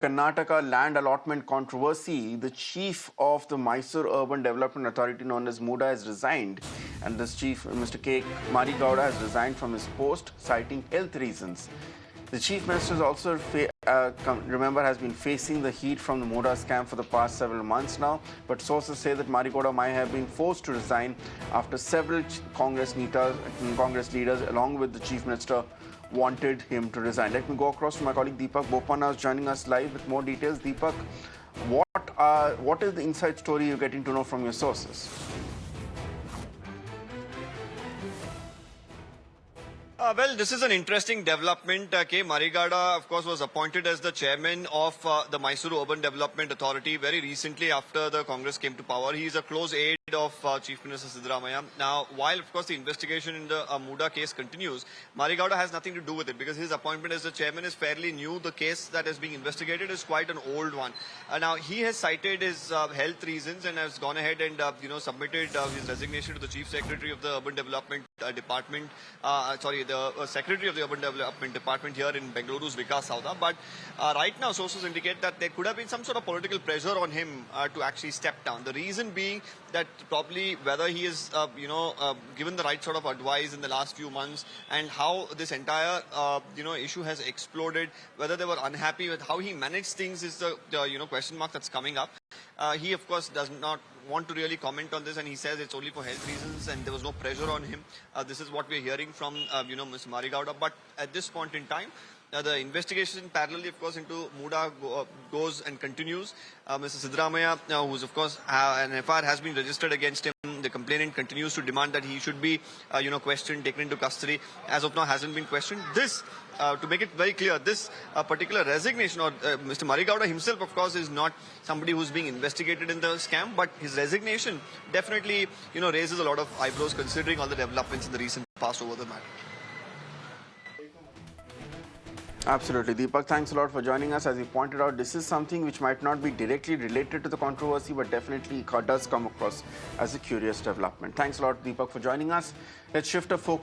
Karnataka land allotment controversy, the chief of the Mysore Urban Development Authority known as Muda has resigned, and this chief, Mr. K Marigowda, has resigned from his post, citing health reasons. The chief minister is also, remember, has been facing the heat from the Muda scam for the past several months now, but sources say that Marigowda might have been forced to resign after several Congress leaders, along with the chief minister, wanted him to resign. Let me go across to my colleague Deepak Bopanna, is joining us live with more details. Deepak, what is the inside story you're getting to know from your sources? Well, this is an interesting development. K Marigowda, of course, was appointed as the chairman of the Mysore Urban Development Authority very recently after the Congress came to power. He is a close aide of Chief Minister Siddaramaiah. Now, while, of course, the investigation in the Muda case continues, Marigowda has nothing to do with it because his appointment as the chairman is fairly new. The case that is being investigated is quite an old one. Now, he has cited his health reasons and has gone ahead and, submitted his resignation to the Chief Secretary of the Urban Development Department, the Secretary of the Urban Development Department here in Bengaluru's Vikas Sauda. But right now, sources indicate that there could have been some sort of political pressure on him to actually step down. The reason being that probably whether he is, given the right sort of advice in the last few months and how this entire, issue has exploded, whether they were unhappy with how he managed things is the question mark that's coming up. He, of course, does not want to really comment on this, and he says it's only for health reasons and there was no pressure on him. This is what we're hearing from, Mr. Marigowda. But at this point in time, the investigation parallelly, of course, into Muda goes and continues. Mr. Siddaramaiah, who's, of course, an FIR has been registered against him. The complainant continues to demand that he should be, questioned, taken into custody. As of now, hasn't been questioned. This, to make it very clear, this particular resignation, or Mr. Marigowda himself, of course, is not somebody who's being investigated in the scam, but his resignation definitely, raises a lot of eyebrows considering all the developments in the recent past over the matter. Absolutely. Deepak, thanks a lot for joining us. As you pointed out, this is something which might not be directly related to the controversy, but definitely does come across as a curious development. Thanks a lot, Deepak, for joining us. Let's shift our focus